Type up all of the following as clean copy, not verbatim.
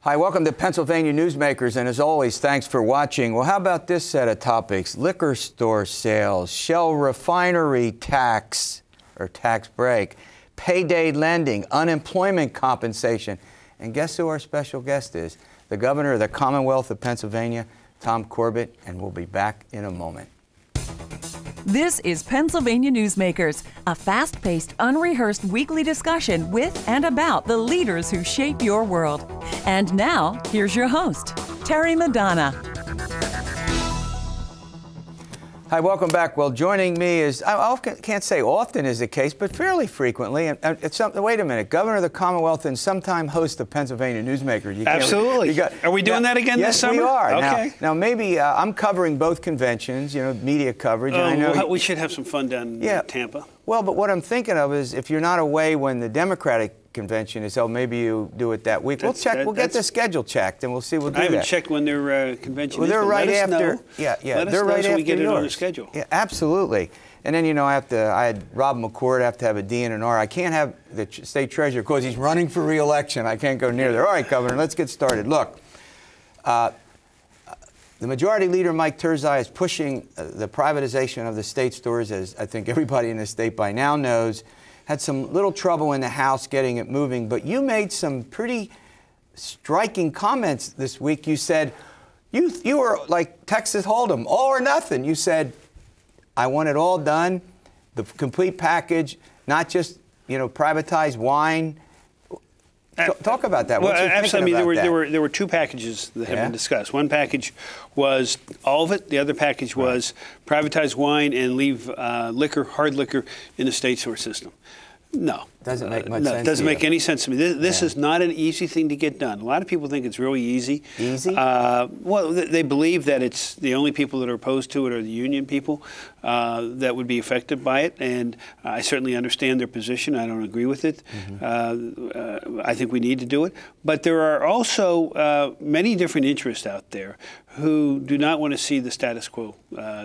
Hi, welcome to Pennsylvania Newsmakers, and as always, thanks for watching. Well, how about this set of topics? Liquor store sales, Shell refinery tax, or tax break, payday lending, unemployment compensation, and guess who our special guest is? The Governor of the Commonwealth of Pennsylvania, Tom Corbett, and we'll be back in a moment. This is Pennsylvania Newsmakers, a fast-paced, unrehearsed weekly discussion with and about the leaders who shape your world. And now, here's your host, Terry Madonna. Hi, welcome back. Well, joining me is, I can't say often is the case, but fairly frequently. And it's something. Wait a minute, Governor of the Commonwealth and sometime host of Pennsylvania Newsmakers. Absolutely. Are we doing that again this summer? Yes, we are. Okay. Now maybe I'm covering both conventions, media coverage. Oh, and I know we should have some fun down in Tampa. Well, but what I'm thinking of is if you're not away when the Democratic convention is held, maybe you do it that week. We'll check. We'll get the schedule checked, and we'll see. We'll do that. I haven't checked when their convention is. They're right after. Know. Yeah. Let us they're know right so after we get yours. it on the schedule. Yeah, absolutely. And then I had Rob McCord have to have a DNR. I can't have the state treasurer because he's running for re-election. I can't go near there. All right, Governor, let's get started. Look, the Majority Leader Mike Turzai is pushing the privatization of the state stores, as I think everybody in the state by now knows. Had some little trouble in the House getting it moving, but you made some pretty striking comments this week. You said, you were like Texas Hold'em, all or nothing. You said, I want it all done, the complete package, not just, privatized wine. Talk about that. Well, absolutely. There were two packages that have been discussed. One package was all of it. The other package was privatize wine and leave hard liquor in the state store system. No. Doesn't make much sense. No, it doesn't make any sense to me. This is not an easy thing to get done. A lot of people think it's really easy. Easy? Well, they believe that it's the only people that are opposed to it are the union people that would be affected by it. And I certainly understand their position. I don't agree with it. Mm-hmm. I think we need to do it. But there are also many different interests out there who do not want to see the status quo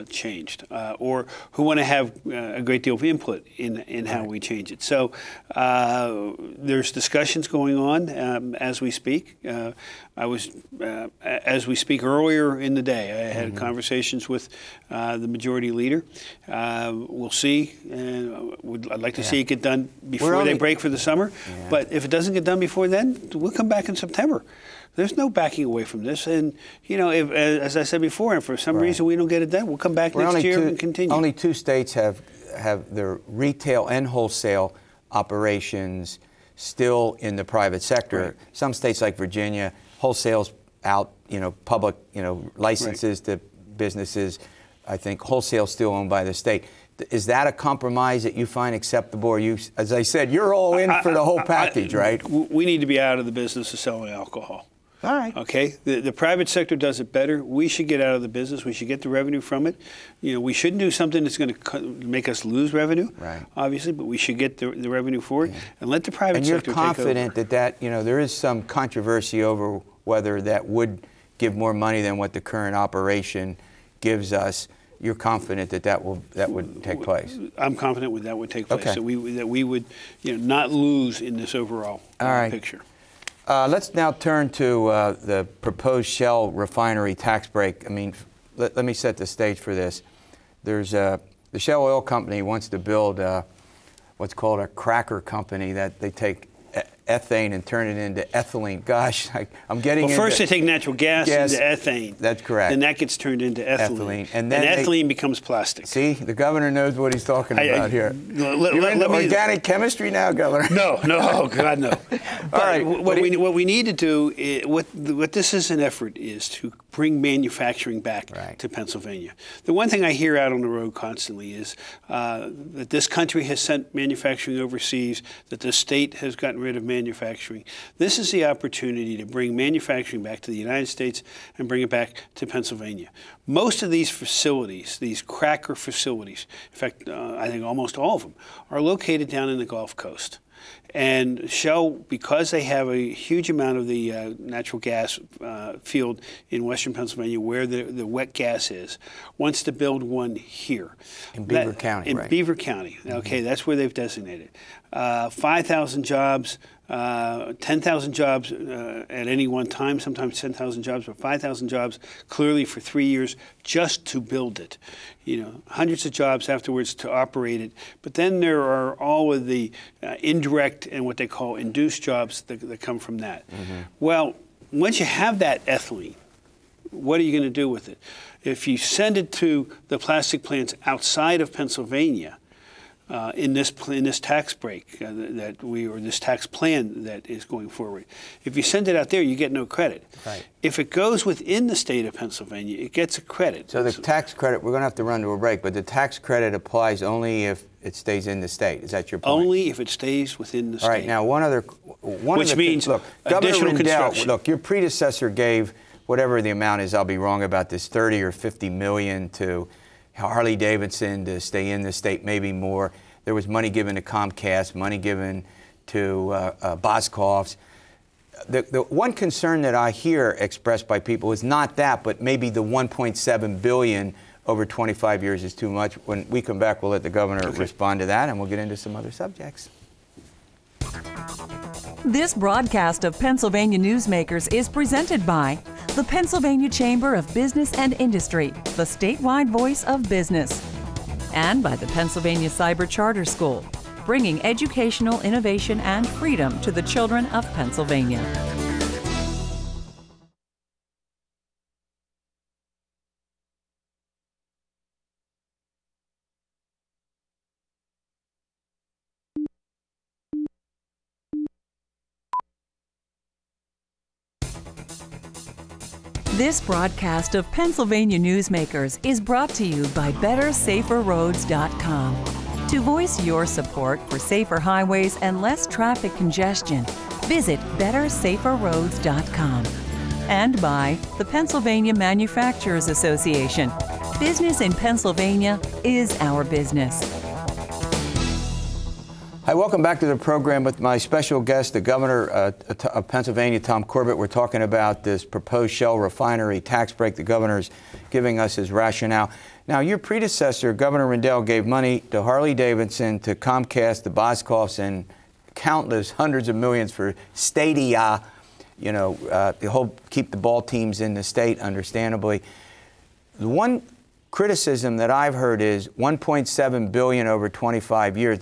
changed or who want to have a great deal of input in how we change it. So there's discussions going on as we speak. As we speak earlier in the day, I had conversations with the Majority Leader. We'll see. I'd like to see it get done before they break for the summer. Yeah. But if it doesn't get done before then, we'll come back in September. There's no backing away from this. And, if, as I said before, and for some reason we don't get it done, we'll come back next year and continue. Only two states have their retail and wholesale operations still in the private sector. Right. Some states like Virginia, wholesale's out, public, licenses to businesses. I think wholesale's still owned by the state. Is that a compromise that you find acceptable? Or as I said, you're all in for the whole package, right? We need to be out of the business of selling alcohol. All right. Okay. The private sector does it better. We should get out of the business. We should get the revenue from it. We shouldn't do something that's going to make us lose revenue, obviously, but we should get the revenue for it and let the private sector take over. And you're confident that there is some controversy over whether that would give more money than what the current operation gives us. You're confident that would take place. I'm confident that would take place. Okay. That we would not lose in this overall picture. Let's now turn to the proposed Shell refinery tax break. I mean, let me set the stage for this. There's the Shell Oil Company wants to build what's called a cracker company that they take ethane and turn it into ethylene. Gosh, I'm getting into... Well, first they take natural gas into ethane. That's correct. And that gets turned into ethylene. And then ethylene becomes plastic. See, the governor knows what he's talking about here. You're into organic chemistry now, Governor? No, oh God, no. All right. What we need to do, what this is an effort is to bring manufacturing back to Pennsylvania. The one thing I hear out on the road constantly is that this country has sent manufacturing overseas, that the state has gotten rid of manufacturing. This is the opportunity to bring manufacturing back to the United States and bring it back to Pennsylvania. Most of these facilities, these cracker facilities, in fact, I think almost all of them, are located down in the Gulf Coast. And Shell, because they have a huge amount of the natural gas field in western Pennsylvania where the wet gas is, wants to build one here. In Beaver County, right? In Beaver County. Okay, that's where they've designated. 5,000 jobs, 10,000 jobs at any one time, sometimes 10,000 jobs, or 5,000 jobs clearly for 3 years just to build it. You know, hundreds of jobs afterwards to operate it. But then there are all of the indirect and what they call induced jobs that come from that. Well, once you have that ethylene, what are you going to do with it? If you send it to the plastic plants outside of Pennsylvania, in this tax break this tax plan that is going forward, if you send it out there, you get no credit. Right. If it goes within the state of Pennsylvania, it gets a credit. So the tax credit, we're going to have to run to a break, but the tax credit applies only if it stays in the state. Is that your point? Only if it stays within the state. All right. Now, which means look, additional Governor Rendell, construction. look, your predecessor gave whatever the amount is. I'll be wrong about this, 30 or 50 million to Harley Davidson to stay in the state, maybe more. There was money given to Comcast, money given to Boscov's. The one concern that I hear expressed by people is not that, but maybe the 1.7 billion over 25 years is too much. When we come back, we'll let the governor respond to that, and we'll get into some other subjects. This broadcast of Pennsylvania Newsmakers is presented by the Pennsylvania Chamber of Business and Industry, the statewide voice of business, and by the Pennsylvania Cyber Charter School, bringing educational innovation and freedom to the children of Pennsylvania. This broadcast of Pennsylvania Newsmakers is brought to you by BetterSaferRoads.com. To voice your support for safer highways and less traffic congestion, visit BetterSaferRoads.com. And by the Pennsylvania Manufacturers Association. Business in Pennsylvania is our business. Hi, welcome back to the program with my special guest, the Governor of Pennsylvania, Tom Corbett. We're talking about this proposed Shell Refinery tax break. The governor's giving us his rationale. Now, your predecessor, Governor Rendell, gave money to Harley Davidson, to Comcast, the Boscov's, and countless hundreds of millions for stadia, you know, the whole keep the ball teams in the state, understandably. The one criticism that I've heard is 1.7 billion over 25 years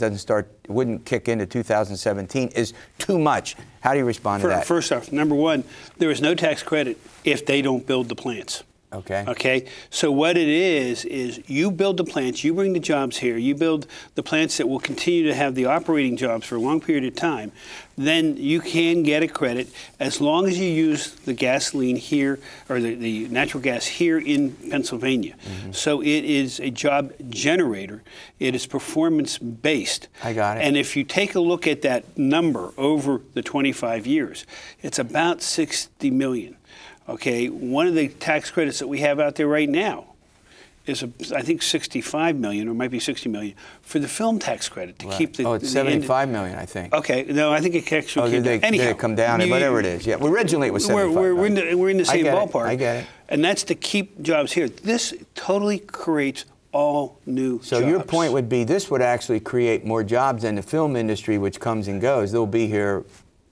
wouldn't kick into 2017 is too much. How do you respond to that? First off, number one, there is no tax credit if they don't build the plants. Okay. Okay. So what it is you build the plants, you bring the jobs here, you build the plants that will continue to have the operating jobs for a long period of time, then you can get a credit as long as you use the gasoline here or the natural gas here in Pennsylvania. So it is a job generator. It is performance based. I got it. And if you take a look at that number over the 25 years, it's about 60 million. Okay, one of the tax credits that we have out there right now is, I think, 65 million, or it might be 60 million, for the film tax credit to keep the... Oh, it's 75 million, I think. Okay, no, I think it actually came down. Did it come down? Whatever it is. Yeah, well, originally it was 75 we're in the same ballpark. I get it. And that's to keep jobs here. This totally creates all new jobs. So your point would be this would actually create more jobs than the film industry, which comes and goes. They'll be here.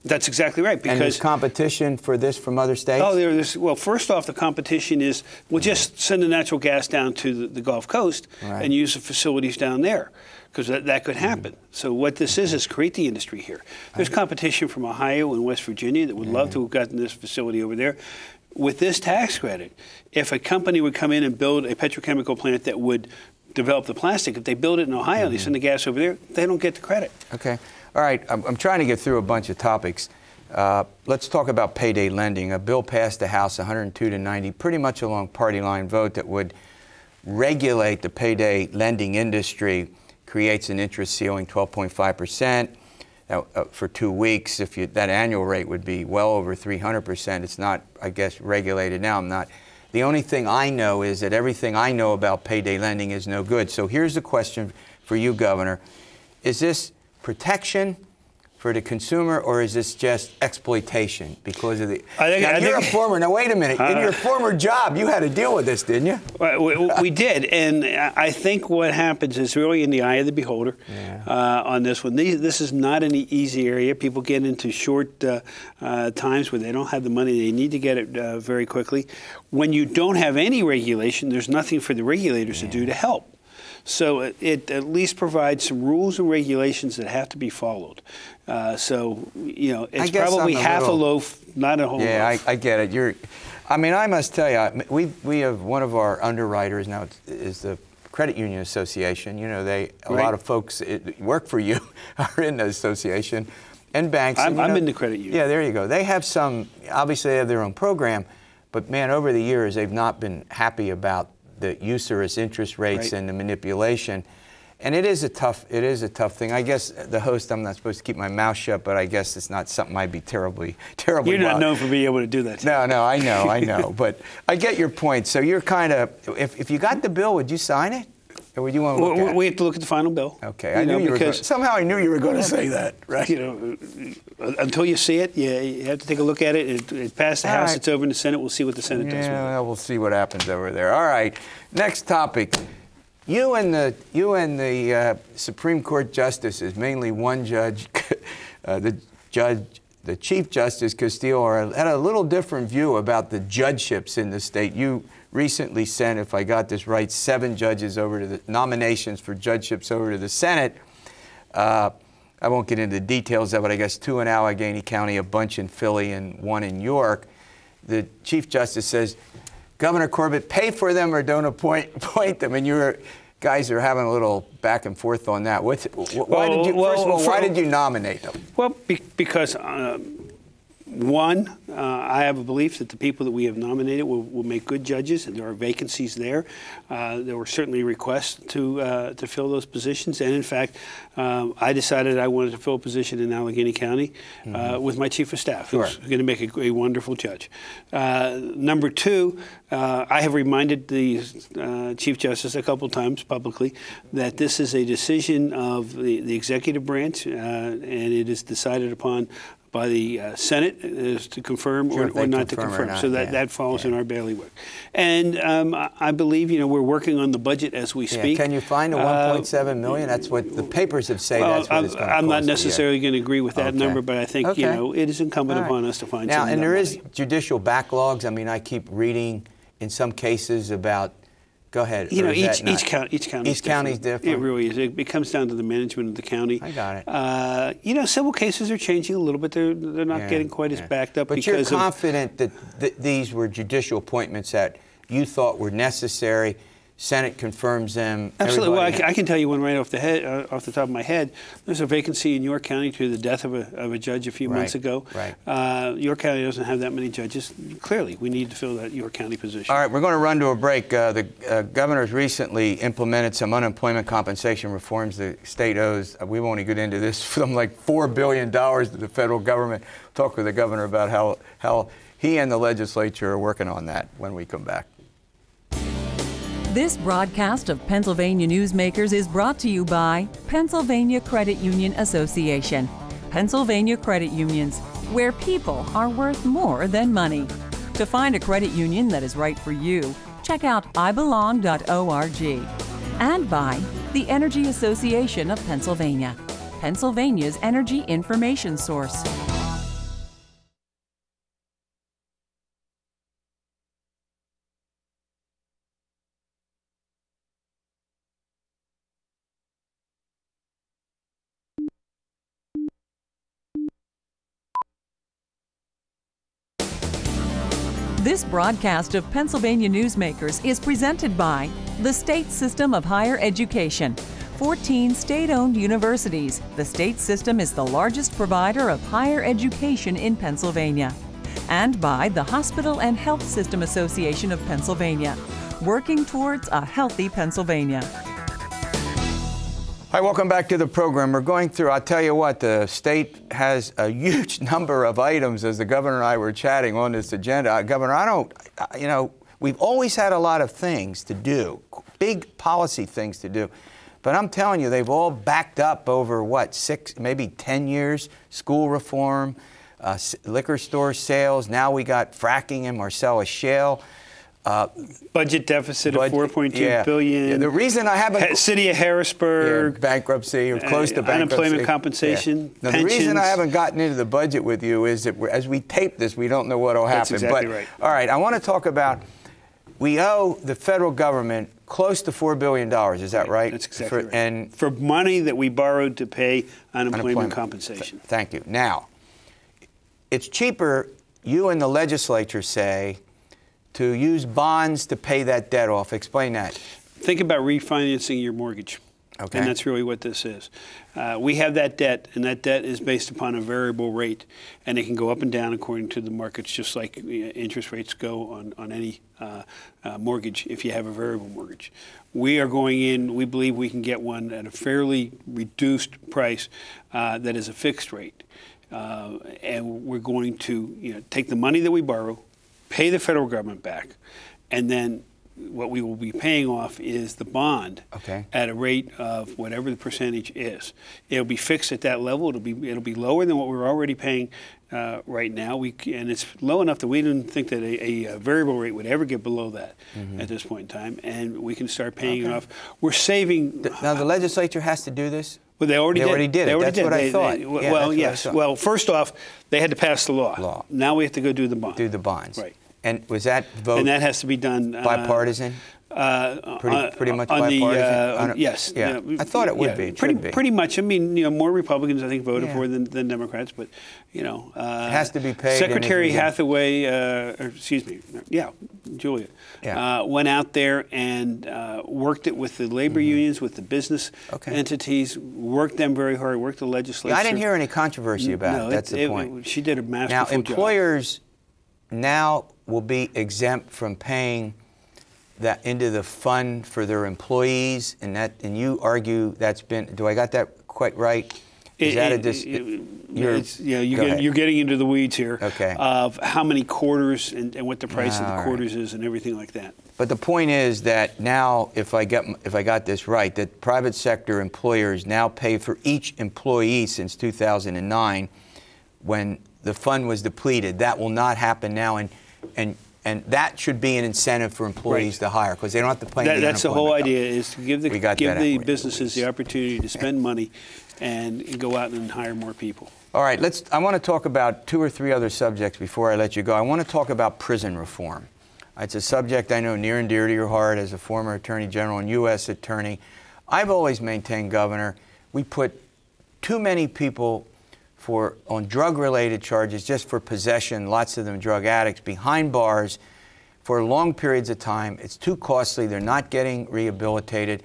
That's exactly right. Because and there's competition for this from other states? Oh, well, first off, the competition is we'll just send the natural gas down to the Gulf Coast and use the facilities down there, because that could happen. So what this is create the industry here. There's competition from Ohio and West Virginia that would love to have gotten this facility over there. With this tax credit, if a company would come in and build a petrochemical plant that would develop the plastic, if they build it in Ohio, they send the gas over there, they don't get the credit. Okay. All right, I'm trying to get through a bunch of topics. Let's talk about payday lending. A bill passed the House 102 to 90, pretty much along party line vote, that would regulate the payday lending industry, creates an interest ceiling 12.5% for 2 weeks. That annual rate would be well over 300%. It's not, I guess, regulated now. The only thing I know is that everything I know about payday lending is no good. So here's the question for you, Governor. Is this protection for the consumer, or is this just exploitation because of the? You're a former. Now wait a minute. In your former job, you had to deal with this, didn't you? We did, and I think what happens is really in the eye of the beholder on this one. This is not an easy area. People get into short times where they don't have the money. They need to get it very quickly. When you don't have any regulation, there's nothing for the regulators to do to help. So it at least provides some rules and regulations that have to be followed. So, it's probably half a loaf, not a whole loaf. Yeah, I get it. I must tell you, we have one of our underwriters now is the Credit Union Association. A lot of folks that work for you are in the association, and banks. I'm in the credit union. Yeah, there you go. They have obviously they have their own program, but man, over the years, they've not been happy about the usurious interest rates and the manipulation, and it is a tough thing. I guess the host, I'm not supposed to keep my mouth shut, but I guess it's not something I'd be terribly. You're not known for being able to do that. No, I know, but I get your point. So you're kind of, if you got the bill, would you sign it, or would you want to look at it? We have to look at the final bill. Okay, somehow I knew you were going to say that, right? Until you see it, you have to take a look at it. It passed the House. Right. It's over in the Senate. We'll see what the Senate does. Yeah, we'll see what happens over there. All right, next topic. You and the Supreme Court justices, mainly one judge, the Chief Justice Castillo, had a little different view about the judgeships in the state. You recently sent, if I got this right, 7 judges over to the nominations for judgeships over to the Senate. I won't get into the details of it. I guess 2 in Allegheny County, a bunch in Philly, and 1 in York. The Chief Justice says, Governor Corbett, pay for them or don't appoint them. And you guys are having a little back and forth on that. Why did you nominate them? Well, because one, I have a belief that the people that we have nominated will make good judges, and there are vacancies there. There were certainly requests to fill those positions, and in fact, I decided I wanted to fill a position in Allegheny County with my chief of staff, who's going to make a wonderful judge. Number 2, I have reminded the Chief Justice a couple times publicly that this is a decision of the executive branch, and it is decided upon by the Senate is to confirm or not to confirm. So that falls in our bailiwick. And I believe, we're working on the budget as we speak. Can you find a $1.7 million? That's what the papers have said. That's what it's going to cost. I'm not necessarily going to agree with that number, but I think, it is incumbent upon us to find something. Now, and there is judicial backlogs. I keep reading in some cases about. Go ahead. Each county is different. It really is. It comes down to the management of the county. I got it. Civil cases are changing a little bit. They're not getting quite as backed up. But you're confident that these were judicial appointments that you thought were necessary. Senate confirms them. Absolutely. Well, I can tell you one right off the top of my head. There's a vacancy in York County to the death of a judge a few months ago. Right. York County doesn't have that many judges. Clearly, we need to fill that York County position. All right, we're going to run to a break. The governor's recently implemented some unemployment compensation reforms the state owes. We won't even get into this. Something like $4 billion to the federal government. Talk with the governor about how he and the legislature are working on that when we come back. This broadcast of Pennsylvania Newsmakers is brought to you by Pennsylvania Credit Union Association. Pennsylvania Credit Unions, where people are worth more than money. To find a credit union that is right for you, check out ibelong.org. And by the Energy Association of Pennsylvania, Pennsylvania's energy information source. This broadcast of Pennsylvania Newsmakers is presented by the State System of Higher Education. 14 state-owned universities. The state system is the largest provider of higher education in Pennsylvania. And by the Hospital and Health System Association of Pennsylvania, working towards a healthy Pennsylvania. Hi, welcome back to the program. We're going through, I'll tell you what, the state has a huge number of items as the governor and I were chatting on this agenda. Governor, we've always had a lot of things to do, big policy things to do. But I'm telling you, they've all backed up over, what, 6, maybe 10 years? School reform, liquor store sales. Now we got fracking in Marcellus Shale. Budget deficit of $4.2 billion. Yeah, the reason I haven't... City of Harrisburg. Bankruptcy, or close to bankruptcy. Unemployment compensation, Now, pensions. the reason I haven't gotten into the budget with you is that as we tape this, we don't know what will happen. That's exactly right. All right, I want to talk about, we owe the federal government close to $4 billion. Is that right? That's exactly right. And for money that we borrowed to pay unemployment compensation. Thank you. Now, it's cheaper, you and the legislature say, to use bonds to pay that debt off. Explain that. Think about refinancing your mortgage. Okay. And that's really what this is. We have that debt, and that debt is based upon a variable rate, and it can go up and down according to the markets, just like interest rates go on any mortgage if you have a variable mortgage. We are going in, we believe we can get one at a fairly reduced price that is a fixed rate. And we're going to take the money that we borrow, pay the federal government back, and then what we will be paying off is the bond at a rate of whatever the percentage is. It'll be fixed at that level. It'll be lower than what we're already paying right now. And it's low enough that we didn't think that a variable rate would ever get below that at this point in time. And we can start paying it off. We're saving. Now the legislature has to do this? Well, they already did. That's what I thought. Well, yes. Well, first off, they had to pass the law. Now we have to go do the bond. Do the bonds. Right. And was that vote? And that has to be done bipartisan. Pretty much bipartisan. Yes. Yeah. I thought it would be. It should be. Pretty much. I mean, more Republicans I think voted for than Democrats, but it has to be paid. Secretary Hathaway, Julia, went out there and worked it with the labor unions, with the business entities, worked them very hard, worked the legislature. I didn't hear any controversy about it. That's the point. She did a masterful job. Now, employers now will be exempt from paying that into the fund for their employees, and you argue that's been. Do I got that quite right? Is you're getting into the weeds here of how many quarters and what the price of the quarters is and everything like that. But the point is that now, if I got this right, that private sector employers now pay for each employee since 2009, when the fund was depleted. That will not happen now, and that should be an incentive for employees to hire, because they don't have to pay. That's the whole idea, is to give the businesses the opportunity to spend money and go out and hire more people. All right, I want to talk about 2 or 3 other subjects before I let you go. I want to talk about prison reform. It's a subject I know near and dear to your heart as a former Attorney General and U.S. Attorney. I've always maintained, Governor, we put too many people on drug-related charges, just for possession, lots of them drug addicts, behind bars for long periods of time. It's too costly. They're not getting rehabilitated.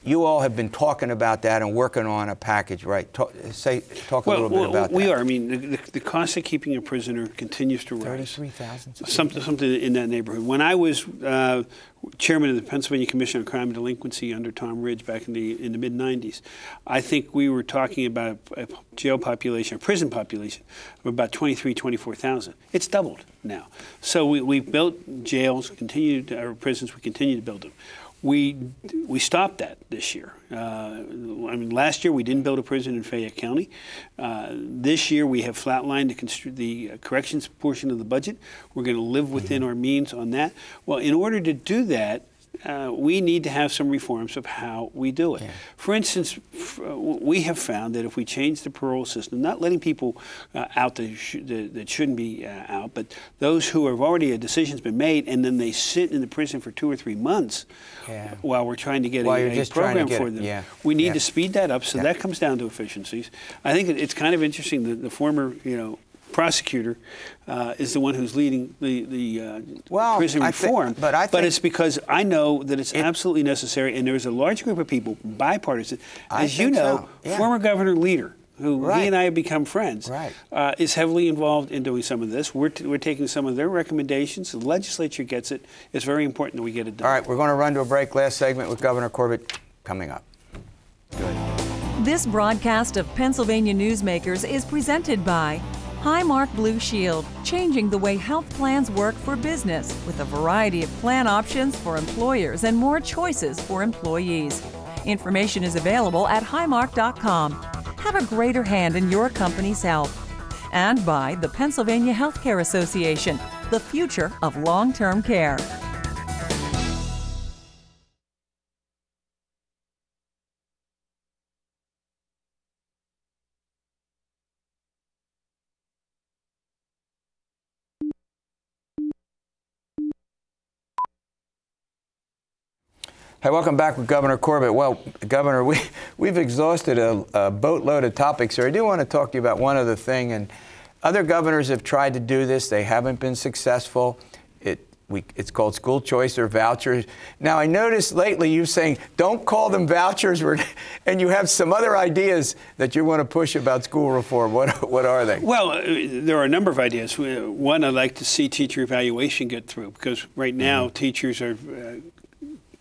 You all have been talking about that and working on a package, right? Talk a little bit about that. We are. I mean, the cost of keeping a prisoner continues to rise. $33,000. Something in that neighborhood. When I was chairman of the Pennsylvania Commission on Crime and Delinquency under Tom Ridge back in the mid-'90s, I think we were talking about a jail population, a prison population of about 24,000. It's doubled now. So we built jails, our prisons. We continue to build them. We stopped that this year. Last year we didn't build a prison in Fayette County. This year we have flatlined the corrections portion of the budget. We're going to live within our means on that. Well, in order to do that, we need to have some reforms of how we do it. Yeah. For instance, we have found that if we change the parole system, not letting people out that shouldn't be out, but those who have already a decision's been made, and then they sit in the prison for 2 or 3 months while we're trying to get a program for them. Yeah. We need to speed that up, so that comes down to efficiencies. I think it's kind of interesting that the former, prosecutor is the one who's leading the prison reform. But it's because I know that it's absolutely necessary, and there's a large group of people, bipartisan, as you know, former Governor Leader, who he and I have become friends, is heavily involved in doing some of this. We're taking some of their recommendations. The legislature gets it. It's very important that we get it done. All right, we're going to run to a break. Last segment with Governor Corbett coming up. Good. This broadcast of Pennsylvania Newsmakers is presented by Highmark Blue Shield, changing the way health plans work for business with a variety of plan options for employers and more choices for employees. Information is available at highmark.com. Have a greater hand in your company's health. And by the Pennsylvania Healthcare Association, the future of long-term care. Hey, welcome back with Governor Corbett. Well, Governor, we've exhausted a boatload of topics here. I do want to talk to you about one other thing. And other governors have tried to do this. They haven't been successful. It's called school choice or vouchers. Now, I noticed lately you saying, don't call them vouchers, and you have some other ideas that you want to push about school reform. What are they? Well, there are a number of ideas. One, I'd like to see teacher evaluation get through, because right now teachers are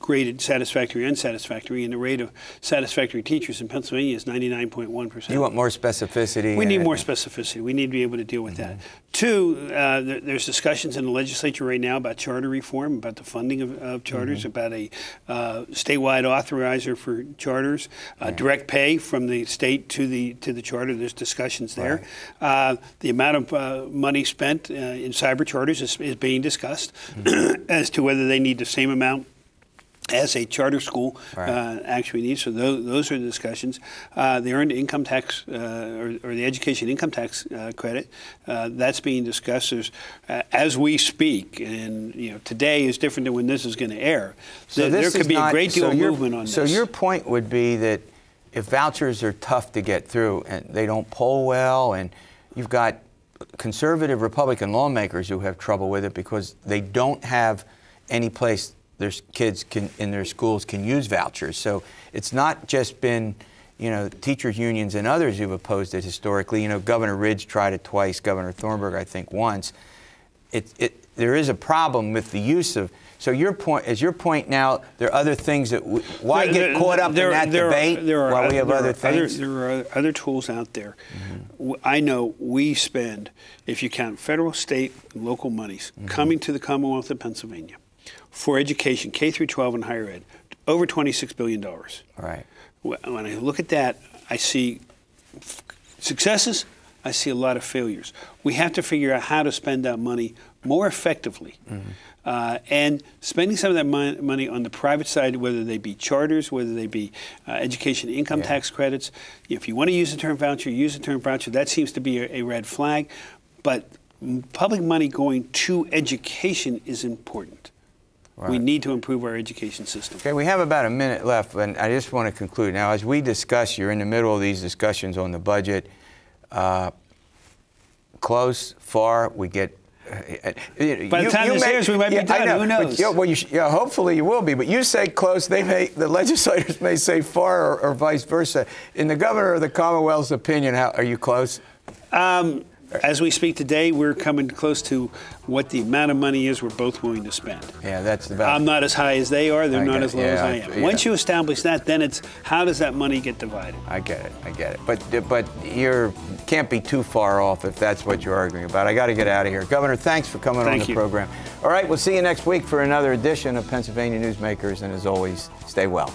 graded satisfactory and unsatisfactory, and the rate of satisfactory teachers in Pennsylvania is 99.1%. You want more specificity? We need more specificity. We need to be able to deal with that. Two, there's discussions in the legislature right now about charter reform, about the funding of charters, about a statewide authorizer for charters, direct pay from the state to the charter. There's discussions there. The amount of money spent in cyber charters is being discussed as to whether they need the same amount as a charter school actually needs. So those are the discussions. The earned income tax or the education income tax credit, that's being discussed. There's, as we speak, and today is different than when this is going to air. So there could be a great deal of movement on this. So your point would be that if vouchers are tough to get through and they don't poll well, and you've got conservative Republican lawmakers who have trouble with it because they don't have any place their kids in their schools can use vouchers. So it's not just been, teachers unions and others who've opposed it historically. Governor Ridge tried it twice, Governor Thornburg, I think, once. There is a problem with the use of. So your point now, there are other things that why get caught up in that debate while we have other things? There are other tools out there. I know we spend, if you count federal, state, and local monies coming to the Commonwealth of Pennsylvania for education, K through 12 and higher ed, over $26 billion. Right. When I look at that, I see successes, I see a lot of failures. We have to figure out how to spend that money more effectively. And spending some of that money on the private side, whether they be charters, whether they be education income tax credits. If you want to use the term voucher, use the term voucher. That seems to be a red flag. But public money going to education is important. We need to improve our education system. Okay, we have about a minute left, and I just want to conclude. Now, as we discuss, you're in the middle of these discussions on the budget. Close, far, we get. By the time this airs, we might be done. Who knows? But, hopefully you will be. But you say close, the legislators may say far, or vice versa. In the governor of the Commonwealth's opinion, are you close? As we speak today, we're coming close to what the amount of money is we're both willing to spend. Yeah, that's the value. I'm not as high as they are. They're not as low as I am. Once you establish that, then it's how does that money get divided? I get it. But you can't be too far off if that's what you're arguing about. I got to get out of here. Governor, thanks for coming on the program. All right, we'll see you next week for another edition of Pennsylvania Newsmakers. And as always, stay well.